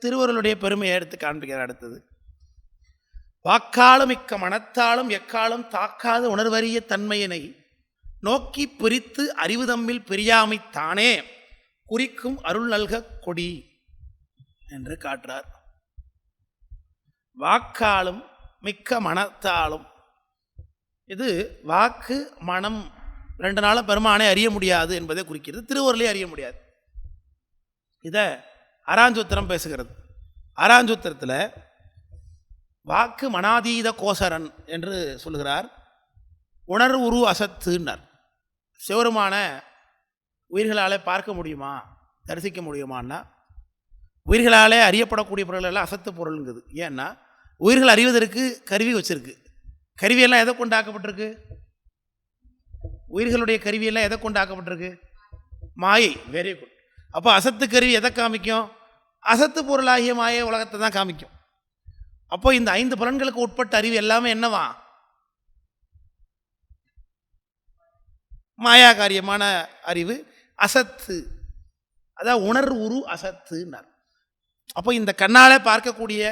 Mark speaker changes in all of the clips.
Speaker 1: திருவருளுடைய பெருமையை எடுத்து காண்பிக்கிற. அடுத்தது, வாக்காலும் மிக்க மனத்தாலும் எக்காலும் தாக்காத உணர்வறிய தன்மையினை நோக்கி பிரித்து அறிவு தம்மில் பிரியாமை தானே குறிக்கும் அருள் நல்க கொடி என்று காட்டுறார். வாக்காலும் மிக்க மனத்தாலும், இது வாக்கு மனம் ரெண்டு நாளும் பெருமானை அறிய முடியாது என்பதை குறிக்கிறது. திருவருளை அறிய முடியாது. இதை அராஞ்சூத்திரம் பேசுகிறது. அராஞ்சூத்திரத்தில் வாக்கு மனாதீத கோசரன் என்று சொல்லுகிறார். உணர்வு உரு அசத்துன்னார். சிவருமான உயிர்களாலே பார்க்க முடியுமா, தரிசிக்க முடியுமான்னா, உயிர்களாலே அறியப்படக்கூடிய பொருள் எல்லாம் அசத்து பொருளுங்குது. ஏன்னா உயிர்கள் அறிவதற்கு கருவி வச்சிருக்கு. கருவியெல்லாம் எதை கொண்டு ஆக்கப்பட்டிருக்கு? உயிர்களுடைய கருவியெல்லாம் எதை கொண்டு ஆக்கப்பட்டிருக்கு? மாயை. Very good. அப்போ அசத்து கருவி எதை காமிக்கும்? அசத்து பொருளாகிய மாயை உலகத்தை தான் காமிக்கும். அப்போ இந்த 5 புலன்களுக்கு உட்பட்ட அறிவு எல்லாமே என்னவா? மாயா காரியமான அறிவு, அசத்து. அதான் உணர்வு உரு அசத்துன்னார். அப்போ இந்த கண்ணாலே பார்க்கக்கூடிய,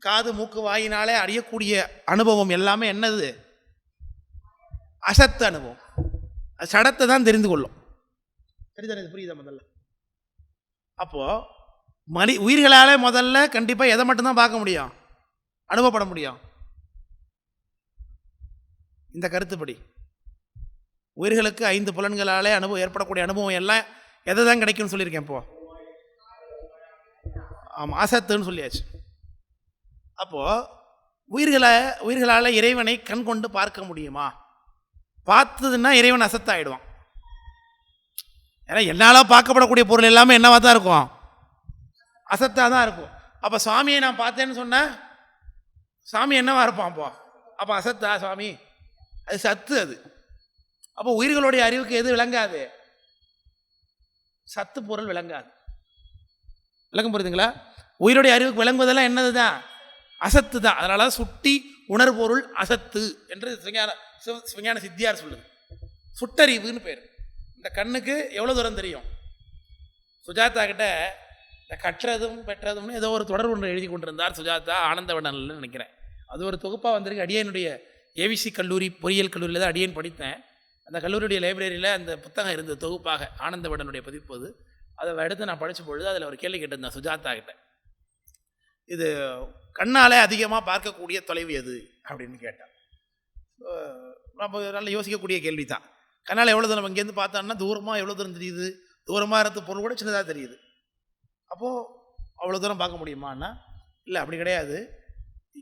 Speaker 1: காது மூக்கு வாயினாலே அறியக்கூடிய அனுபவம் எல்லாமே என்னது? அசத்து அனுபவம். அது சடத்தை தான் தெரிந்து கொள்ளும். சரிதானே? புரியுதா? முதல்ல அப்போ உயிர்களாலே முதல்ல கண்டிப்பாக எதை மட்டும்தான் பார்க்க முடியும், அனுபவப்பட முடியும். இந்த கருத்துப்படி உயிர்களுக்கு 5 புலன்களாலே ஏற்படக்கூடிய அனுபவம் எல்லாம் எதை தான் கிடைக்கும்னு சொல்லியிருக்கேன். இப்போ ஆமாம், அசத்துன்னு சொல்லியாச்சு. அப்போது உயிர்களால் இறைவனை கண் கொண்டு பார்க்க முடியுமா? பார்த்ததுன்னா இறைவன் அசத்தாயிடுவான். ஏன்னா என்னால் பார்க்கப்படக்கூடிய பொருள் எல்லாமே என்னவா தான் இருக்கும்? அசத்தாக தான் இருக்கும். அப்போ சுவாமியை நான் பார்த்தேன்னு சொன்னேன், சாமி என்னவா இருப்பான்? அப்போ அசத்தா சுவாமி? அது சத்து. அது அப்போ உயிர்களுடைய அறிவுக்கு எது விளங்காது? சத்து பொருள் விளங்காது. விளக்கம் புரியுதுங்களா? உயிருடைய அறிவுக்கு விளங்குவதெல்லாம் என்னது தான்? அசத்து தான். அதனால சுட்டி உணர்பொருள் அசத்து என்று சிவஞான சித்தியார் சொல்லுது. சுட்டறிவுன்னு பேர். இந்த கண்ணுக்கு எவ்வளோ தூரம் தெரியும்? சுஜாதா கிட்ட இந்த கற்றதும் பெற்றதும்னு ஏதோ ஒரு தொடர் ஒன்று எழுதி கொண்டிருந்தார் சுஜாதா, ஆனந்தவடனில் நினைக்கிறேன். அது ஒரு தொகுப்பாக வந்திருக்கு. அடியனுடைய ஏவிசி கல்லூரி பொறியியல் கல்லூரியில் தான் அடியன் படித்தேன். அந்த கல்லூரியுடைய லைப்ரரியில் அந்த புத்தகம் இருந்தது தொகுப்பாக, ஆனந்தவடனுடைய பதிப்பு. அதை எடுத்து நான் படித்த பொழுது அதில் ஒரு கேள்வி கேட்டிருந்தேன் சுஜாதா கிட்ட. இது கண்ணாலே அதிகமாக பார்க்கக்கூடிய தொலைவு எது அப்படின்னு கேட்டேன். நம்ம நல்லா யோசிக்கக்கூடிய கேள்வி தான். கண்ணால் எவ்வளோ தூரம் இங்கேருந்து பார்த்தோம்னா தூரமாக எவ்வளோ தூரம் தெரியுது? தூரமாக இருந்த பொருள் கூட சின்னதாக தெரியுது. அப்போது அவ்வளோ தூரம் பார்க்க முடியுமான்னா இல்லை, அப்படி கிடையாது.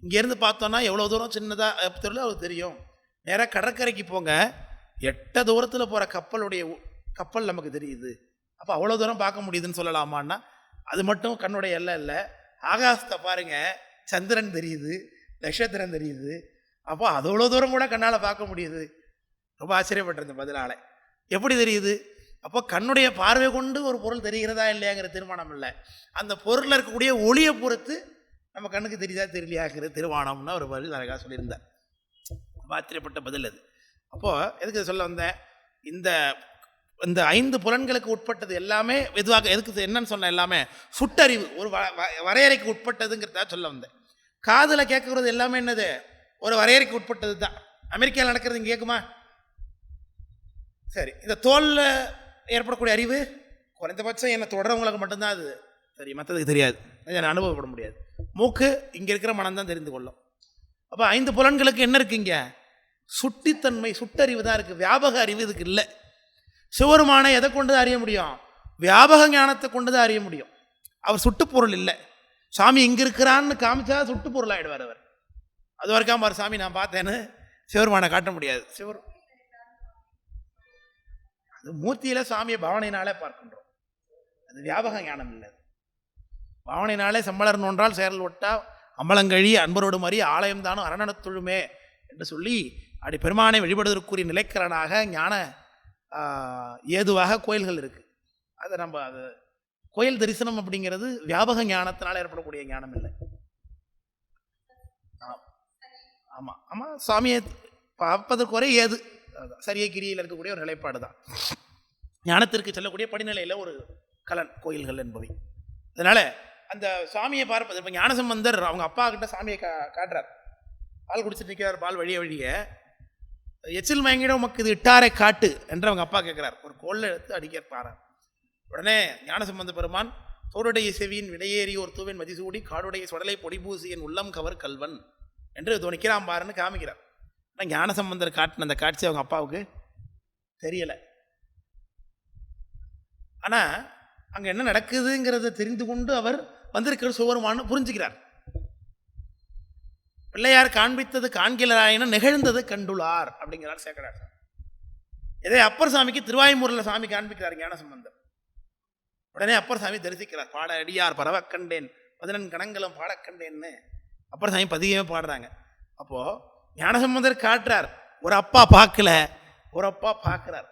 Speaker 1: இங்கேருந்து பார்த்தோன்னா எவ்வளோ தூரம் சின்னதாக தெரியல அவருக்கு தெரியும். நேராக கடற்கரைக்கு போங்க, எட்ட தூரத்தில் போகிற கப்பல் நமக்கு தெரியுது. அப்போ அவ்வளோ தூரம் பார்க்க முடியுதுன்னு சொல்லலாமான்னா அது மட்டும் கண்ணுடைய எல்லை இல்லை. ஆகாசத்தை பாருங்கள், சந்திரன் தெரியுது, நட்சத்திரம் தெரியுது. அப்போ அது அவ்வளோ தூரம் கூட கண்ணால் பார்க்க முடியுது. ரொம்ப ஆச்சரியப்பட்டிருந்த பதிலால். எப்படி தெரியுது? அப்போ கண்ணுடைய பார்வை கொண்டு ஒரு பொருள் தெரிகிறதா இல்லையாங்கிற தீர்மானம் இல்லை, அந்த பொருளில் இருக்கக்கூடிய ஒளியை பொறுத்து நம்ம கண்ணுக்கு தெரியுதா தெரியலையாங்கிற தீர்மானம்னு ஒரு பதில் அழகாக சொல்லியிருந்தார். ரொம்ப ஆச்சரியப்பட்ட பதில் அது. அப்போது எதுக்கு சொல்ல வந்தேன்? இந்த 5 புலன்களுக்கு உட்பட்டது எல்லாமே எதுவாக எதுக்கு என்னன்னு சொன்ன எல்லாமே சுட்டறிவு, ஒரு வரையறைக்கு உட்பட்டதுங்கிறதா சொல்ல வந்தேன். காதில் கேட்கறது எல்லாமே என்னது? ஒரு வரையறைக்கு உட்பட்டது தான். அமெரிக்காவில் நடக்கிறது இங்கே கேட்குமா? சரி. இந்த தோலில் ஏற்படக்கூடிய அறிவு குறைந்தபட்சம் என்னை தொடரவங்களுக்கு மட்டும்தான் அது தெரியும், மற்றதுக்கு தெரியாது, என்னை அனுபவப்பட முடியாது. மூக்கு இங்கே இருக்கிற மனம்தான் தெரிந்து கொள்ளும். அப்போ 5 புலன்களுக்கு என்ன இருக்குது? இங்கே சுட்டித்தன்மை, சுட்டறிவு தான் இருக்குது. வியாபக அறிவு இதுக்கு இல்லை. சிவருமான எதை கொண்டு தான் அறிய முடியும்? வியாபக ஞானத்தை கொண்டு தான் அறிய முடியும். அவர் சுட்டுப்பொருள் இல்லை. சாமி இங்கே இருக்கிறான்னு காமிச்சா சுட்டுப்பொருள் ஆகிடுவார் அவர். அது வரைக்கும் பாரு சாமி நான் பார்த்தேன்னு சிவருமான காட்ட முடியாது. அது மூர்த்தியில் சாமியை பாவனையினாலே பார்க்கின்றோம். அது வியாபக ஞானம் இல்லை. பாவனையினாலே செம்மலர் நோன்றால் சேரல் ஒட்டா அம்பலங்கழி அன்பரோடு மாதிரி ஆலயம் தானும் அரணத்துழுமே என்று சொல்லி அப்படி பெருமானை வழிபடுவதற்குரிய நிலைக்கலனாக ஞான ஏதுவாக கோயில்கள் இருக்குது. அதை நம்ம அது கோயில் தரிசனம் அப்படிங்கிறது வியாபக ஞானத்தினால் ஏற்படக்கூடிய ஞானம் இல்லை. ஆமாம் ஆமாம், சாமியை பார்ப்பதற்கு ஒரே ஏது சரியை கிரியில் இருக்கக்கூடிய ஒரு நிலைப்பாடு தான். ஞானத்திற்கு செல்லக்கூடிய படிநிலையில் ஒரு கலன் கோயில்கள் என்பவை. அதனால் அந்த சுவாமியை பார்ப்பது. இப்போ ஞானசம்பந்தர் அவங்க அப்பா கிட்ட சாமியை காட்டுறார். பால் குடிச்சிட்டு நிற்கிறார். பால் வழிய எச்சில் மயங்கிட உமக்கு இது இட்டாரை காட்டு என்று அவங்க அப்பா கேட்குறார். ஒரு கோல்ல எடுத்து அடிக்கிறார். உடனே ஞானசம்பந்த பெருமான் தோடுடைய செவியின் விடையேறி ஒரு தூவின் மதிசூடி காடுடைய சுடலை பொடிபூசியின் உள்ளம் கவர் கல்வன் என்று துணிக்கிறான் பாருன்னு காமிக்கிறார். ஆனால் ஞானசம்பந்தர் காட்டின அந்த காட்சி அவங்க அப்பாவுக்கு தெரியலை. ஆனால் அங்கே என்ன நடக்குதுங்கிறத தெரிந்து கொண்டு அவர் வந்திருக்கிற சிவபெருமான்னு புரிஞ்சுக்கிறார். பிள்ளையார் காண்பித்தது காண்கிலராயின நிகழ்ந்தது கண்டுளார் அப்படிங்கிறார் சேக்கரார். இதே அப்பர் சாமிக்கு திருவாய்மூரில் சாமி காண்பிக்கிறார் ஞானசம்பந்தர். உடனே அப்பர் சாமி தரிசிக்கிறார். பாட அடியார் பரவக்கண்டேன் 11 கணங்களும் பாடக்கண்டேன்னு அப்பர் சாமி பதிகமே பாடுறாங்க. அப்போது ஞானசம்பந்தர் காட்டுறார். ஒரு அப்பா பார்க்கல, ஒரு அப்பா பார்க்குறார்.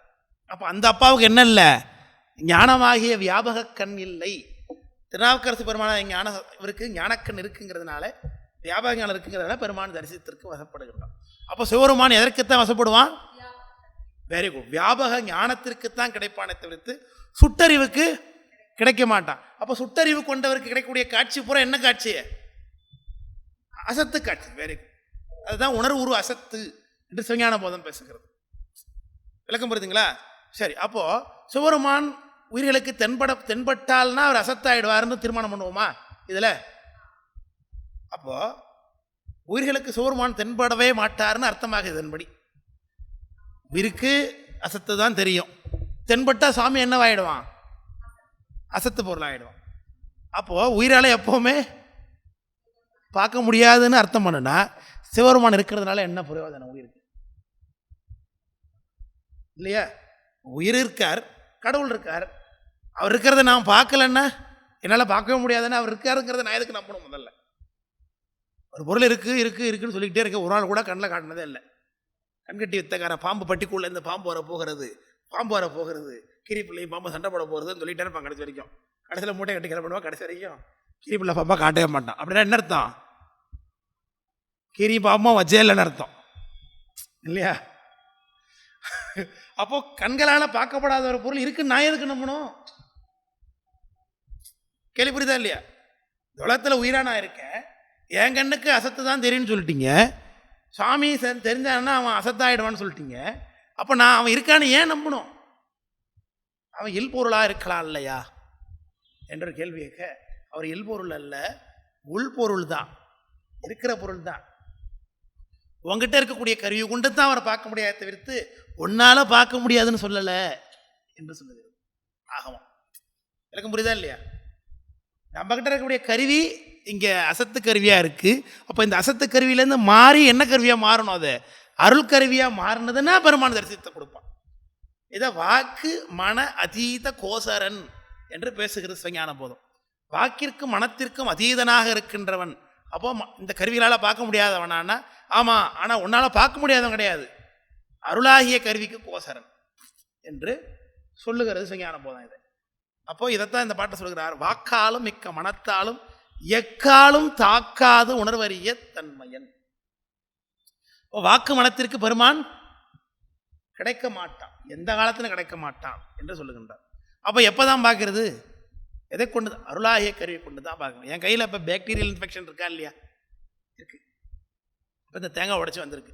Speaker 1: அப்போ அந்த அப்பாவுக்கு என்ன இல்லை? ஞானமாகிய வியாபக கண் இல்லை. திருநாவுக்கரசு பெருமான இவருக்கு ஞானக்கண் இருக்குங்கிறதுனால, வியாபக ஞானம் இருக்குங்கிறதுனால பெருமான் தரிசனத்திற்கு வசப்படுகின்றான். அப்போ சிவபெருமான் எதற்குத்தான் வசப்படுவான்? Very good. வியாபக ஞானத்திற்குத்தான் கிடைப்பானே தவிர்த்து சுட்டறிவுக்கு கிடைக்க மாட்டான். அப்போ சுட்டறிவு கொண்டவருக்கு கிடைக்கக்கூடிய காட்சி பூரா என்ன காட்சி? அசத்து காட்சி. Very good. அதுதான் உணர்வு அசத்து என்று சிவஞான போதம் பேசுகிறது. விளக்கம் புரியுதுங்களா? சரி. அப்போ சிவபெருமான் உயிர்களுக்கு தென்பட்டால்னா அவர் அசத்தாயிடுவார்னு தீர்மானம் பண்ணுவோமா இதில்? அப்போ உயிர்களுக்கு சிவபெருமான் தென்படவே மாட்டார்னு அர்த்தமாகுது. இதன்படி உயிருக்கு அசத்து தான் தெரியும். தென்பட்டா சாமி என்னவாயிடுவான்? அசத்து பொருளாயிடுவான். அப்போது உயிரால் எப்போவுமே பார்க்க முடியாதுன்னு அர்த்தம் பண்ணுனா சிவபெருமான் இருக்கிறதுனால என்ன பிரயோஜனம் உயிருக்கு? இல்லையா? உயிர் இருக்கார், கடவுள் இருக்கார். அவர் இருக்கிறத நான் பார்க்கலன்னா என்னால் பார்க்கவே முடியாதுன்னா அவர் இருக்காருங்கிறத நான் எதுக்கு நம்பணும்? முதல்ல ஒரு பொருள் இருக்குன்னு சொல்லிக்கிட்டே இருக்க. ஒரு நாள் கூட கண்ணில் காட்டினதே இல்லை. கண்கட்டி வித்தக்கார பாம்பு பட்டிக்குள்ளே இந்த பாம்பு வர போகிறது, கீரி பிள்ளையும் பாம்பு சண்டை போட போகிறதுன்னு சொல்லிகிட்டே இருப்பான் கடைசி வரைக்கும். கடைசியில் மூட்டை கட்டி கிளம்புவா. கடைசி வரைக்கும் கீரி பிள்ளை பாம்பா காட்டவே மாட்டான். அப்படின்னா என்ன அர்த்தம்? கீரி பாம்பா வச்சே இல்லைன்னு அர்த்தம் இல்லையா? அப்போ கண்களால் பார்க்கப்படாத ஒரு பொருள் இருக்குன்னு நான் எதுக்கு நம்பணும்? கேள்வி புரியுதா இல்லையா? உலகத்தில் உயிராக நான் இருக்கேன், என் கண்ணுக்கு அசத்து தான் தெரியும்னு சொல்லிட்டீங்க. சாமி தெரிஞ்சான்னா அவன் அசத்தாயிடுவான்னு சொல்லிட்டீங்க. அப்போ நான் அவன் இருக்கான்னு ஏன் நம்பணும்? அவன் இல்பொருளாக இருக்கலாம் இல்லையா என்ற கேள்வி கேட்க, அவர் இல்பொருள் அல்ல, உள்பொருள் தான், இருக்கிற பொருள் தான். உங்ககிட்ட இருக்கக்கூடிய கருவி கொண்டு தான் அவரை பார்க்க முடியாத தவிர்த்து ஒன்னால பார்க்க முடியாதுன்னு சொல்லலை என்று சொல்லுது ஆகமம். எனக்கு புரியுதா இல்லையா? நம்ம கிட்ட இருக்கக்கூடிய கருவி இங்கே அசத்து கருவியாக இருக்குது. அப்போ இந்த அசத்து கருவியிலேருந்து மாறி என்ன கருவியாக மாறணும்? அது அருள் கருவியாக மாறினதுன்னா பெருமான தரிசனத்தை கொடுப்பான். இதை வாக்கு மன அதீத கோசரன் என்று பேசுகிறது சிவஞான போதம். வாக்கிற்கும் மனத்திற்கும் அதீதனாக இருக்கின்றவன். அப்போ இந்த கருவிகளால் பார்க்க முடியாதவனானா ஆமாம், ஆனால் உன்னால் பார்க்க முடியாதவன் கிடையாது, அருளாகிய கருவிக்கு கோசரன் என்று சொல்லுகிறது சிவஞான போதம். இது அப்போ இதைத்தான் இந்த பாட்டை சொல்கிறார். வாக்காலும் மிக்க மனத்தாலும் எக்காலும் தாக்காது உணர்வறிய தன்மையன். வாக்கு மனத்திற்கு பெருமான் கிடைக்க மாட்டான், எந்த காலத்திலும் கிடைக்க மாட்டான் என்று சொல்லுகின்றார். அப்போ எப்போதான் பார்க்கறது? எதை கொண்டு? அருளாகிய கருவி கொண்டு தான் பார்க்கணும். என் கையில் இப்போ பாக்டீரியல் இன்ஃபெக்ஷன் இருக்கா இல்லையா? இருக்கு. இப்போ இந்த தேங்காய் உடைச்சி வந்திருக்கு.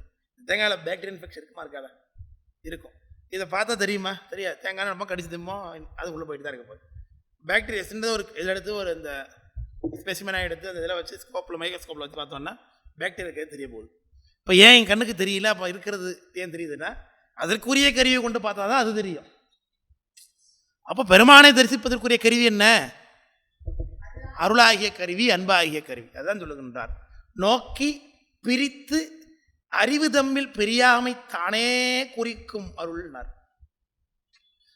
Speaker 1: தேங்காயில் பாக்டீரியல் இன்ஃபெக்ஷன் இருக்குமா இருக்காதா? இருக்கும். இதை பார்த்தா தெரியுமா? தெரியாது. தேங்காய் நம்ம கடிச்சு திம்மோ அது உள்ளே போயிட்டு தான் இருக்க போகுது. பாக்டீரியா சின்னதாக ஒரு இதில் எடுத்து ஒரு இந்த ஸ்பெசிமனாக எடுத்து அந்த இதில் வச்சு ஸ்கோப்பில் மைக்ரோஸ்கோப்பில் வச்சு பார்த்தோன்னா பாக்டீரியா தெரிய போகுது. இப்போ ஏன் என் கண்ணுக்கு தெரியல? அப்போ இருக்கிறது ஏன் தெரியுதுன்னா அதற்குரிய கருவியை கொண்டு பார்த்தா தான் அது தெரியும். அப்போ பெருமானை தரிசிப்பதற்குரிய கருவி என்ன? அருளாகிய கருவி, அன்பாகிய கருவி. அதான் சொல்லுகின்றார். நோக்கி பிரித்து அறிவு தம்மில் பெரியாமை தானே குறிக்கும் அருள்னார்.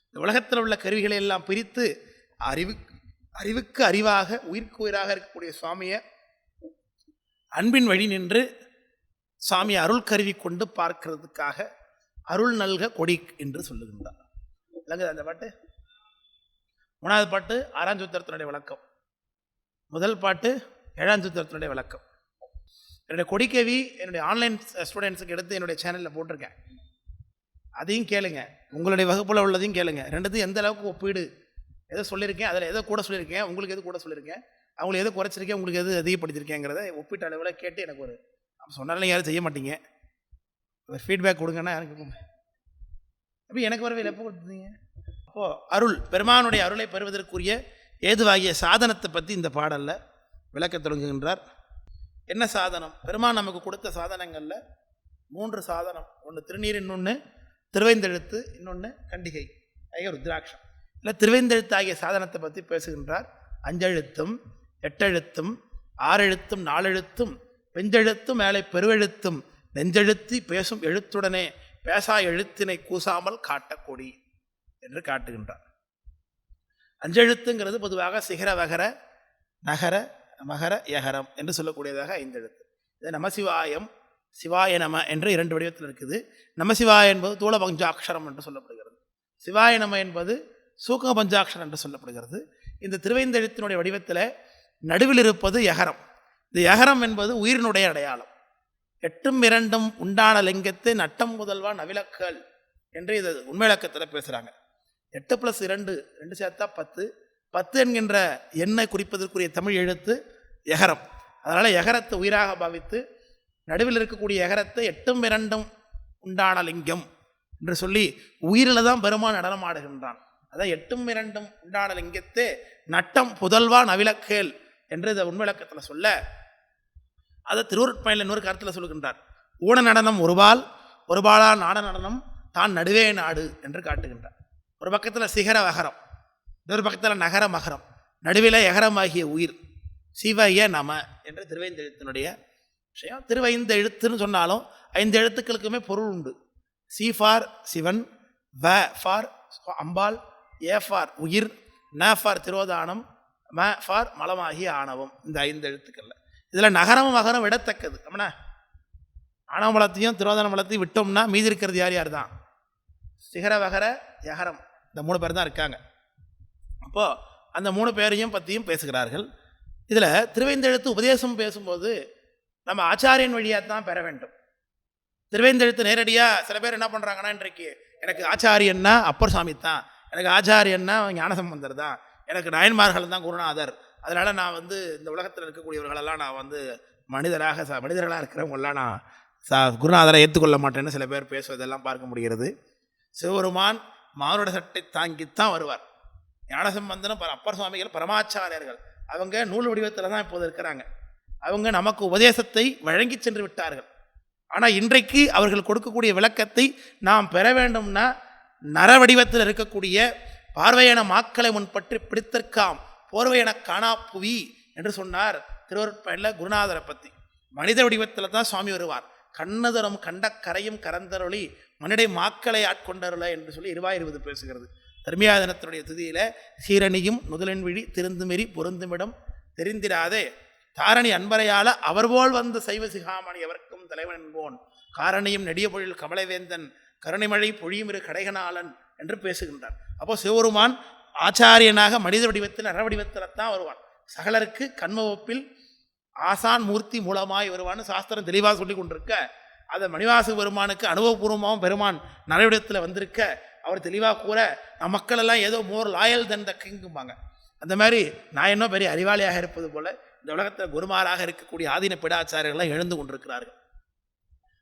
Speaker 1: இந்த உலகத்தில் உள்ள கருவிகளை எல்லாம் பிரித்து அறிவுக்கு அறிவாக உயிருக்கு உயிராக இருக்கக்கூடிய சுவாமியை அன்பின் வழி நின்று சுவாமியை அருள் கருவி கொண்டு பார்க்கிறதுக்காக அருள் நல்க கொடி என்று சொல்லுகின்றார். இல்லைங்க அந்த பாட்டு? 3வது பாட்டு 6ஆம் சூத்திரத்தினுடைய விளக்கம், முதல் பாட்டு 7ஆம் சூத்திரத்தினுடைய விளக்கம். என்னுடைய கொடிக்கவி என்னுடைய ஆன்லைன் ஸ்டூடெண்ட்ஸுக்கு எடுத்து என்னுடைய சேனலில் போட்டிருக்கேன். அதையும் கேளுங்க, உங்களுடைய வகுப்பில் உள்ளதையும் கேளுங்க. ரெண்டுத்தையும் எந்த அளவுக்கு ஒப்பீடு எதை சொல்லியிருக்கேன், அதில் எதை கூட சொல்லியிருக்கேன், உங்களுக்கு எது கூட சொல்லியிருக்கேன், அவங்களை எது குறைச்சிருக்கேன், உங்களுக்கு எது அதிகப்படுத்திருக்கேங்கிறத ஒப்பீட்டு அளவில் கேட்டு எனக்கு ஒரு சொன்னாலும் யாரும் செய்ய மாட்டீங்க, ஒரு ஃபீட்பேக் கொடுங்கன்னா எனக்கு அப்போ எனக்கு வரவே எப்போ கொடுத்துருந்தீங்க. அப்போது அருள், பெருமானுடைய அருளை பெறுவதற்குரிய ஏதுவாகிய சாதனத்தை பற்றி இந்த பாடலில் விளக்க தொடங்குகின்றார். என்ன சாதனம்? பெருமான் நமக்கு கொடுத்த சாதனங்களில் 3 சாதனம். ஒன்று திருநீர், இன்னொன்று திருவைந்தெழுத்து, இன்னொன்று கண்டிகை ஆகிய ருத்ராட்சம். இல்லை திருவைந்தெழுத்து ஆகிய சாதனத்தை பற்றி பேசுகின்றார். 5 எழுத்தும் 8 எழுத்தும் 6 எழுத்தும் 4 எழுத்தும் பெஞ்செழுத்தும் மேலே பெருவெழுத்தும் நெஞ்செழுத்தி பேசும் எழுத்துடனே பேசா எழுத்தினை கூசாமல் காட்டக்கூடி என்று காட்டுகின்றார். 5 எழுத்துங்கிறது பொதுவாக சிகர வகர நகர மகர யகரம் என்று சொல்லக்கூடியதாக 5 எழுத்து. இது நமசிவாயம், சிவாய நம என்று 2 வடிவத்தில் இருக்குது. நமசிவாய என்பது தூள பஞ்சாட்சரம் என்று சொல்லப்படுகிறது. சிவாய நம என்பது சூக்ம பஞ்சாட்சரம் என்று சொல்லப்படுகிறது. இந்த திருவைந்தெழுத்தினுடைய வடிவத்தில் நடுவில் இருப்பது யகரம். இந்த யகரம் என்பது உயிரினுடைய அடையாளம். 8ம் 2ம் உண்டான லிங்கத்தை நட்டம் முதல்வா நவிலக்கல் என்று இது உண்மையிலக்கத்தில் பேசுகிறாங்க. 8 + 2 2 சேர்த்தா 10. 10 என்கின்ற எண்ணை குறிப்பதற்குரிய தமிழ் எழுத்து யகரம். அதனால் யகரத்தை உயிராக பாவித்து நடுவில் இருக்கக்கூடிய யகரத்தை 8ம் 2ம் உண்டான லிங்கம் என்று சொல்லி உயிரில் தான் பெருமான் நடனமாடுகின்றான். அதான் 8ம் 2ம் உண்டான லிங்கத்தை நட்டம் புதல்வா நவிலக்கேல் என்று இதை உண்மையிலக்கத்தில் சொல்ல, அதை திருவருட்பயனில் இன்னொரு கருத்தில் சொல்லுகின்றார். ஊன நடனம் ஒருபாலா நாட நடனம் தான் நடுவே நாடு என்று காட்டுகின்றார். ஒரு பக்கத்தில் சிகர வகரம், இன்னொரு பக்கத்தில் நகர மகரம், நடுவில் எகரமாகிய உயிர் சிவய நம என்று திருவைந்தெழுத்தினுடைய விஷயம். திருவைந்தெழுத்துன்னு சொன்னாலும் 5 எழுத்துக்களுக்குமே பொருள் உண்டு. சி ஃபார் சிவன், வ ஃபார் அம்பாள், ஏ ஃபார் உயிர், ந ஃபார் திரோதானம், ம ஃபார் மலமாகிய ஆணவம். இந்த 5 எழுத்துக்களில் இதில் நகரமும் மகரம் விடத்தக்கது. அப்படின்னா ஆணவ மலத்தையும் திரோதான மலத்தையும் விட்டோம்னா மீதி இருக்கிறது யார் தான்? சிகர வகர யகரம், இந்த 3 பேர் தான் இருக்காங்க. அப்போது அந்த 3 பேரையும் பற்றியும் பேசுகிறார்கள். இதில் திருவைந்தெழுத்து உபதேசம் பேசும்போது நம்ம ஆச்சாரியன் வழியாக தான் பெற வேண்டும். திருவைந்தெழுத்து நேரடியாக சில பேர் என்ன பண்ணுறாங்கன்னா, இன்றைக்கு எனக்கு ஆச்சாரியன்னா அப்பர் சாமி தான், எனக்கு ஆச்சாரியன்னா ஞானசம்பந்தர் தான், எனக்கு நாயன்மார்கள் தான் குருநாதர், அதனால் நான் இந்த உலகத்தில் இருக்கக்கூடியவர்களெல்லாம் நான் மனிதர்களாக இருக்கிறவங்களெலாம் நான் குருநாதரை ஏற்றுக்கொள்ள மாட்டேன்னு சில பேர் பேசுவதெல்லாம் பார்க்க முடிகிறது. சிவபெருமான் மானுட சட்டை தாங்கித்தான் வருவார். ஞானசம்பந்தனும் அப்பர் சுவாமிகள் பரமாச்சாரியர்கள், அவங்க நூல் வடிவத்தில் தான் இப்போது இருக்கிறாங்க. அவங்க நமக்கு உபதேசத்தை வழங்கி சென்று விட்டார்கள். ஆனால் இன்றைக்கு அவர்கள் கொடுக்கக்கூடிய விளக்கத்தை நாம் பெற வேண்டும்னா நர வடிவத்தில் இருக்கக்கூடிய பார்வையன மாக்களை முன்பற்றி பிடித்திருக்காம் போர்வையன காணா புவி என்று சொன்னார் திருவருட்பயனில் குருநாதரை பற்றி. மனித வடிவத்தில் தான் சுவாமி வருவார். கண்ணதரும் கண்ட கரையும் கரந்தருளி மனிதை மாக்களை ஆட்கொண்டருள என்று சொல்லி 20 பேசுகிறது. தர்மியாதனத்தினுடைய துதியில் சீரணியும் முதலின் விழி திருந்துமெறி பொருந்துமிடம் தெரிந்திராதே தாரணி அன்பரையால் அவர்போல் வந்த சைவ சிகாமணி எவர்க்கும் தலைவன் என்போன் காரணியும் நெடிய பொழில் கமலவேந்தன் கருணைமழை பொழியுமிரு கடைகனாளன் என்று பேசுகின்றார். அப்போது சிவபெருமான் ஆச்சாரியனாக மனித வடிவத்தில் நர வடிவத்தில் தான் வருவான். சகலருக்கு கண்மவப்பில் ஆசான் மூர்த்தி மூலமாய் வருவான்னு சாஸ்திரம் தெளிவாக சொல்லி கொண்டிருக்க, அதை மணிவாச பெருமானுக்கு அனுபவபூர்வமாகவும் பெருமான் நரவிடத்தில் வந்திருக்க அவர் தெளிவாக கூற, நம் மக்கள் எல்லாம் ஏதோ மோர் லாயல் தன் த கிங்கும்பாங்க. அந்த மாதிரி நான் இன்னும் பெரிய அறிவாளியாக இருப்பது போல இந்த உலகத்தில் குருமாராக இருக்கக்கூடிய ஆதீன பிடாச்சாரியர்கள்லாம் எழுந்து கொண்டிருக்கிறார்கள்.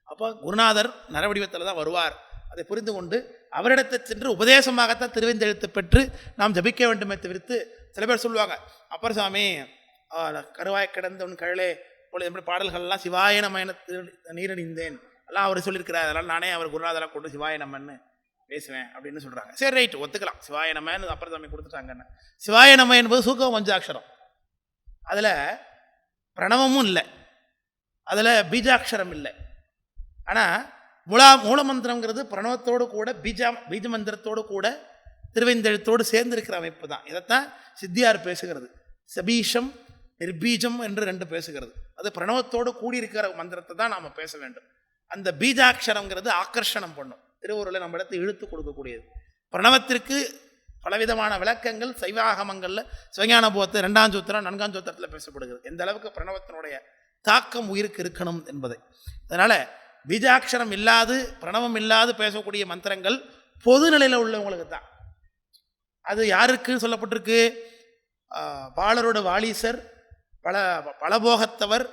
Speaker 1: அப்போ குருநாதர் நரவடிவத்தில் தான் வருவார். அதை புரிந்து கொண்டு அவரிடத்தை சென்று உபதேசமாகத்தான் திருவைந்தெழுத்து பெற்று நாம் ஜபிக்க வேண்டுமே தவிர்த்து, சில பேர் சொல்லுவாங்க அப்பர் சாமி கருவாய் கிடந்தவன் கழலே போல எப்படி பாடல்கள்லாம் சிவாய நமன நீரணிந்தேன் எல்லாம் அவர் சொல்லியிருக்கிறார், அதெல்லாம் நானே அவர் குருநாதராக கொண்டு சிவாய நமன்னு பேசுவேன் அப்படின்னு சொல்கிறாங்க. சரி, ரைட்டு, ஒத்துக்கலாம். சிவாய நமன்னு அப்பர் சாமி கொடுத்துட்டாங்கன்னு. சிவாய நம என்பது சூக்க பஞ்சாட்சரம். அதில் பிரணவமும் இல்லை, அதில் பீஜாட்சரம் இல்லை. ஆனால் மூலமந்திரங்கிறது பிரணவத்தோடு கூட பீஜ மந்திரத்தோடு கூட திருவைந்தெழுத்தோடு சேர்ந்திருக்கிற அமைப்பு தான். இதைத்தான் சித்தியார் பேசுகிறது. சபீஷம் நிர்பீஜம் என்று 2 பேசுகிறது. அது பிரணவத்தோடு கூடியிருக்கிற மந்திரத்தை தான் நாம் பேச வேண்டும். அந்த பீஜாட்சரங்கிறது ஆக்கர்ஷணம் பண்ணும், திருவருளை நம்ம இடத்தை இழுத்து கொடுக்கக்கூடியது. பிரணவத்திற்கு பலவிதமான விளக்கங்கள் சைவாகமங்களில் சிவஞான போகத்தை 2ஆம் சூத்திரம் 4ஆம் சூத்திரத்தில் பேசப்படுகிறது. எந்த அளவுக்கு பிரணவத்தினுடைய தாக்கம் உயிருக்கு இருக்கணும் என்பதை. அதனால் பீஜாட்சரம் இல்லாது பிரணவம் இல்லாது பேசக்கூடிய மந்திரங்கள் பொது நிலையில் உள்ளவங்களுக்கு தான். அது யாருக்கு சொல்லப்பட்டிருக்கு? பாலரோட வாலீசர் பலபோகத்தவர்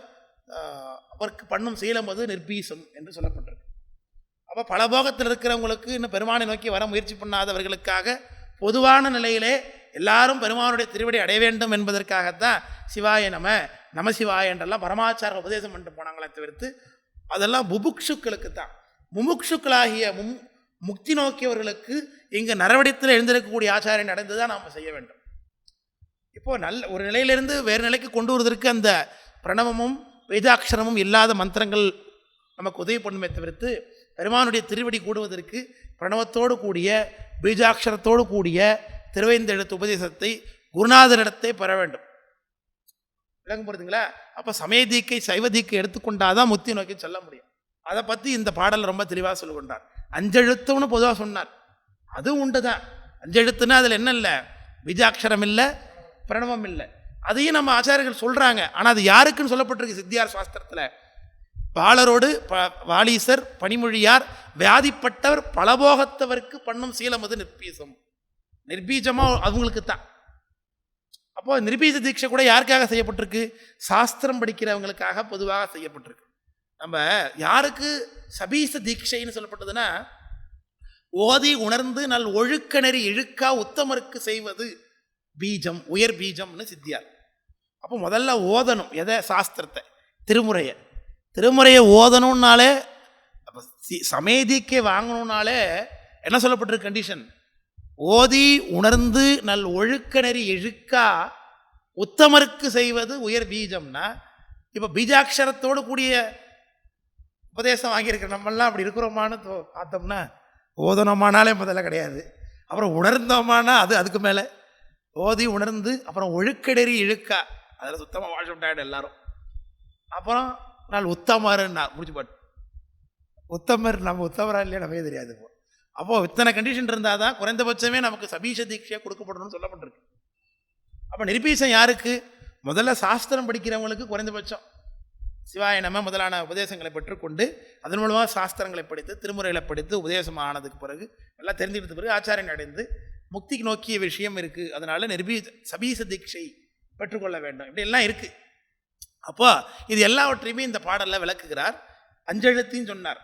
Speaker 1: அவருக்கு பண்ணும் சீலமது நிர்பீசம் என்று சொல்லப்பட்டிருக்கு. அப்போ பலபோகத்தில் இருக்கிறவங்களுக்கு இன்னும் பெருமானை நோக்கி வர முயற்சி பண்ணாதவர்களுக்காக பொதுவான நிலையிலே எல்லாரும் பெருமானுடைய திருவடி அடைய வேண்டும் என்பதற்காகத்தான் சிவாய நம சிவாய என்றெல்லாம் பரமாச்சார உபதேசம் பண்ணிட்டு போனாங்களே தவிர்த்து அதெல்லாம் புபுக்ஷுக்களுக்கு தான். முமுக்ஷுக்களாகிய முக்தி நோக்கியவர்களுக்கு இங்கு நரவடித்தில் எழுந்திருக்கக்கூடிய ஆச்சாரியன் அடைந்து தான் நாம் செய்ய வேண்டும். இப்போது நல்ல ஒரு நிலையிலிருந்து வேறு நிலைக்கு கொண்டு வருவதற்கு அந்த பிரணவமும் வேதாட்சரமும் இல்லாத மந்திரங்கள் நமக்கு உதவி பண்ணுமே தவிர்த்து பெருமானுடைய திருவடி கூடுவதற்கு பிரணவத்தோடு கூடிய பீஜாட்சரத்தோடு கூடிய திருவைந்தெழுத்து உபதேசத்தை குருநாதரிடத்தை பெற வேண்டும். விளங்க போகிறதுங்களா? அப்போ சமய தீக்கை சைவ தீக்கை எடுத்துக்கொண்டாதான் முக்தி நோக்கி சொல்ல முடியும். அதை பற்றி இந்த பாடல் ரொம்ப தெளிவாக சொல்லுகின்றார். அஞ்செழுத்தும்னு பொதுவாக சொன்னார், அதுவும் உண்டு தான். அஞ்செழுத்துன்னா அதில் என்ன இல்லை, பீஜாட்சரம் இல்லை, பிரணவம் இல்லை. அதையும் நம்ம ஆச்சாரியர்கள் சொல்கிறாங்க. ஆனால் அது யாருக்குன்னு சொல்லப்பட்டிருக்கு சித்தியார் சாஸ்திரத்தில். பாலரோடு வாலீசர் பனிமொழியார் வியாதிப்பட்டவர் பலபோகத்தவருக்கு பண்ணும் சீலமது நிர்பீசம், நிர்பீஜமாக அவங்களுக்கு தான். அப்போது நிர்பீஜ தீட்சை கூட யாருக்காக செய்யப்பட்டிருக்கு? சாஸ்திரம் படிக்கிறவங்களுக்காக பொதுவாக செய்யப்பட்டிருக்கு. நம்ம யாருக்கு சபீச தீட்சைன்னு சொல்லப்பட்டதுன்னா, ஓதி உணர்ந்து நல் ஒழுக்க நெறி இழுக்கா உத்தமருக்கு செய்வது பீஜம், உயர் பீஜம்னு சித்தியார். அப்போ முதல்ல ஓதணும் எதை? சாஸ்திரத்தை, திருமுறையை ஓதணும்னாலே, அப்போ சமேதிக்கே வாங்கணும்னாலே என்ன சொல்லப்பட்டிருக்கு கண்டிஷன்? ஓதி உணர்ந்து நல் ஒழுக்க நெறி இழுக்கா உத்தமருக்கு செய்வது உயர் பீஜம்னா, இப்போ பீஜாட்சரத்தோடு கூடிய உபதேசம் வாங்கியிருக்கிற நம்மளாம் அப்படி இருக்கிறோமான்னு பார்த்தோம்னா, ஓதனமானாலே முதல்ல கிடையாது. அப்புறம் உணர்ந்தோமானா அதுக்கு மேலே ஓதி உணர்ந்து அப்புறம் ஒழுக்கடறி இழுக்கா, அதில் சுத்தமாக வாஷ் அவுட் ஆகிடும் எல்லாரும். அப்புறம் நாள் உத்தமர்னா முடிச்சு பாட்டு. உத்தமர் நம்ம உத்தமரா இல்லையா நமக்கே தெரியாது. அப்போது இத்தனை கண்டிஷன் இருந்தால் தான் குறைந்தபட்சமே நமக்கு சபீஷ தீட்சையாக கொடுக்கப்படணும்னு சொல்லப்பட்டிருக்கு. அப்போ நிர்பீசம் யாருக்கு? முதல்ல சாஸ்திரம் படிக்கிறவங்களுக்கு குறைந்தபட்சம் சிவாய நம முதலான உபதேசங்களை பெற்றுக்கொண்டு அதன் மூலமாக சாஸ்திரங்களை படித்து திருமுறைகளை படித்து உபதேசம் ஆனதுக்கு பிறகு எல்லாம் தெரிஞ்சுக்கிட்ட பிறகு ஆச்சாரியன் அடைந்து முக்திக்கு நோக்கிய விஷயம் இருக்குது. அதனால் சபீச தீட்சை பெற்றுக்கொள்ள வேண்டும். இப்படி எல்லாம் இருக்குது. அப்போ இது எல்லாவற்றையுமே இந்த பாடலில் விளக்குகிறார். 5 எழுத்தையும் சொன்னார்.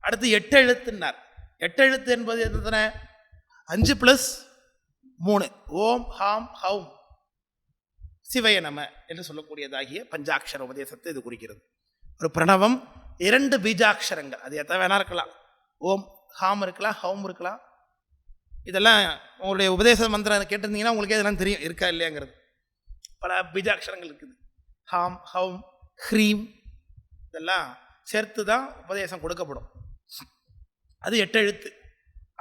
Speaker 1: அடுத்து 8 எழுத்துன்னார். 8 எழுத்து என்பது எத்தனை? 5 + 3 ஓம் ஹாம் ஹவும் சிவய நம என்று சொல்லக்கூடியதாகிய பஞ்சாட்சர உபதேசத்தை இது குறிக்கிறது. ஒரு பிரணவம், 2 பீஜாட்சரங்கள், அது எத்தனை வேணா இருக்கலாம். ஓம் ஹாம் இருக்கலாம், ஹவும் இருக்கலாம். இதெல்லாம் உங்களுடைய உபதேச மந்திரம் கேட்டிருந்தீங்கன்னா உங்களுக்கே இதெல்லாம் தெரியும் இருக்கா இல்லையாங்கிறது. பல பீஜாட்சரங்கள் இருக்குது. ஹாம் ஹவும் ஹ்ரீம் இதெல்லாம் சேர்த்து தான் உபதேசம் கொடுக்கப்படும். அது 8 எழுத்து.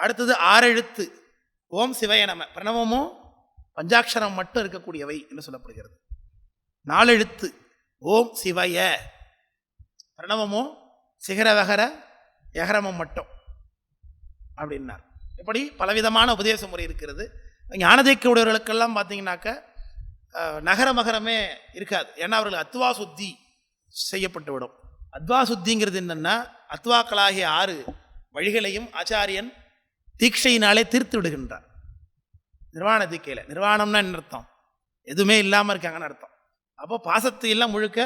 Speaker 1: அடுத்தது 6 எழுத்து ஓம் சிவய நம, பிரணவமும் பஞ்சாட்சரம் மட்டும் இருக்கக்கூடியவை என்று சொல்லப்படுகிறது. 4 எழுத்து ஓம் சிவய, பிரணவமும் சிகர வகர யகரமும் மட்டும் அப்படின்னார். இப்படி பலவிதமான உபதேச முறை இருக்கிறது. ஞானதீட்சை உடையவர்களுக்கெல்லாம் பார்த்தீங்கன்னாக்க நகர மகரமே இருக்காது. ஏன்னா அவர்கள் அத்வா சுத்தி செய்யப்பட்டு விடும். அத்வா சுத்திங்கிறது என்னென்னா, அத்வாக்களாகிய 6 வழிகளையும் ஆச்சாரியன் தீட்சையினாலே தீர்த்து விடுகின்றார். நிர்வாண தீக்கையில் நிர்வாணம்னா என்ன அர்த்தம்? எதுவுமே இல்லாமல் இருக்காங்கன்னு அர்த்தம். அப்போ பாசத்தை எல்லாம் முழுக்க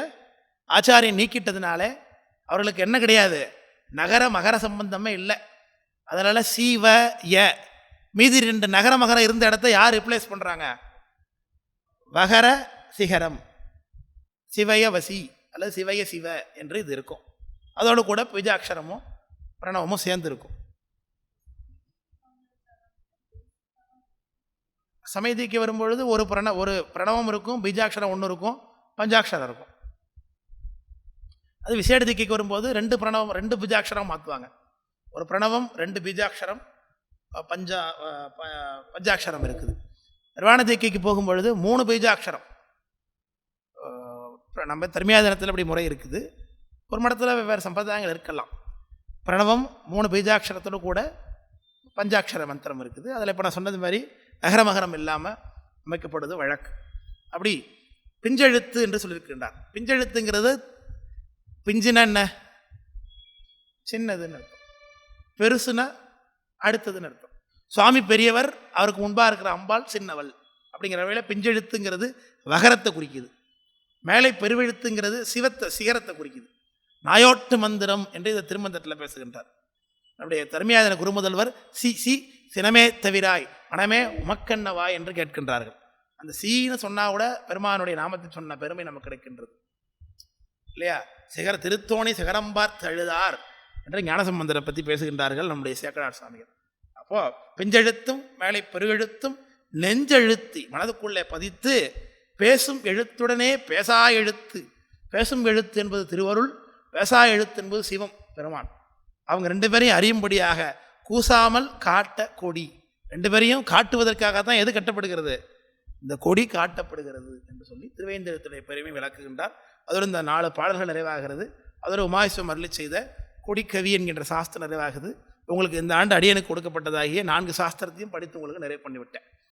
Speaker 1: ஆச்சாரியன் நீக்கிட்டதுனால அவர்களுக்கு என்ன கிடையாது? நகர மகர சம்பந்தமே இல்லை. அதனால் சீவ ய மீதி 2 நகர மகரம் இருந்த இடத்த யார் ரிப்ளேஸ் பண்ணுறாங்க? வகர சிகரம், சிவய வசி அல்லது சிவய சிவ என்று இது இருக்கும். அதோடு கூட பீஜாட்சரமும் பிரணவமும் சேர்ந்து இருக்கும். சமயதிக்கு வரும்பொழுது ஒரு பிரணவம் இருக்கும், பீஜாட்சரம் 1 இருக்கும், பஞ்சாட்சரம் இருக்கும். அது விசேட திக்கைக்கு வரும்போது 2 பிரணவம் 2 பீஜாட்சரம் மாற்றுவாங்க. ஒரு பிரணவம் 2 பீஜாட்சரம் பஞ்சாட்சரம் இருக்குது. நிர்வாண தீக்கைக்கு போகும்பொழுது 3 பீஜாட்சரம். நம்ம தர்மியாதனத்தில் இப்படி முறை இருக்குது. ஒரு மடத்தில் வெவ்வேறு சம்பிரதாயங்கள் இருக்கலாம். பிரணவம் 3 பீஜாட்சரத்தோடு கூட பஞ்சாட்சர மந்திரம் இருக்குது. அதில் இப்போ நான் சொன்னது மாதிரி நகரமகரம் இல்லாமல் அமைக்கப்படுது வழக்கு. அப்படி பிஞ்செழுத்து என்று சொல்லியிருக்கின்றார். பிஞ்செழுத்துங்கிறது பிஞ்சுனா என்ன? சின்னதுன்னு அர்த்தம். பெருசுனா அடுத்ததுன்னு அர்த்தம். சுவாமி பெரியவர், அவருக்கு முன்பாக இருக்கிற அம்பாள் சின்னவள் அப்படிங்கிற வகையில் பிஞ்செழுத்துங்கிறது வகரத்தை குறிக்குது. மேலை பெருவெழுத்துங்கிறது சிகரத்தை குறிக்குது. நாயோட்டு மந்திரம் என்று இதை திருமந்திரத்தில் பேசுகின்றார். நம்முடைய தர்மியாதன குருமுதல்வர் சி சினமே தவிராய் மனமே உமக்கண்ணவாய் என்று கேட்கின்றார்கள். அந்த சீன்னு சொன்னா கூட பெருமானுடைய நாமத்தை சொன்ன பெருமை நமக்கு கிடைக்கின்றது இல்லையா? திருத்தோணி சிகரம்பார் தழுதார் என்று ஞானசம்பந்தரை பற்றி பேசுகின்றார்கள் நம்முடைய சேக்கடார் சுவாமிகள். அப்போ பெஞ்செழுத்தும் மேலை பெருகெழுத்தும் நெஞ்செழுத்தி மனதுக்குள்ளே பதித்து பேசும் எழுத்துடனே பேசா எழுத்து. பேசும் எழுத்து என்பது திருவருள், பேசா எழுத்து என்பது சிவம் பெருமான். அவங்க ரெண்டு பேரையும் அறியும்படியாக கூசாமல் காட்ட கொடி. ரெண்டு பேரையும் காட்டுவதற்காக தான் எது கட்டப்படுகிறது? இந்த கொடி காட்டப்படுகிறது என்று சொல்லி திருவேந்தெழுத்துடைய பெருமை விளக்குகின்றார். அதோடு இந்த 4 பாடல்கள் நிறைவாகிறது. அதோடு உமாயஸ்வரம் அருளி செய்த கொடிக்கவி என்கின்ற சாஸ்திரம் நிறைவாகுது. உங்களுக்கு இந்த ஆண்டு அடியனுக்கு கொடுக்கப்பட்டதாகிய 4 சாஸ்திரத்தையும் படித்து உங்களுக்கு நிறைவு பண்ணிவிட்டேன்.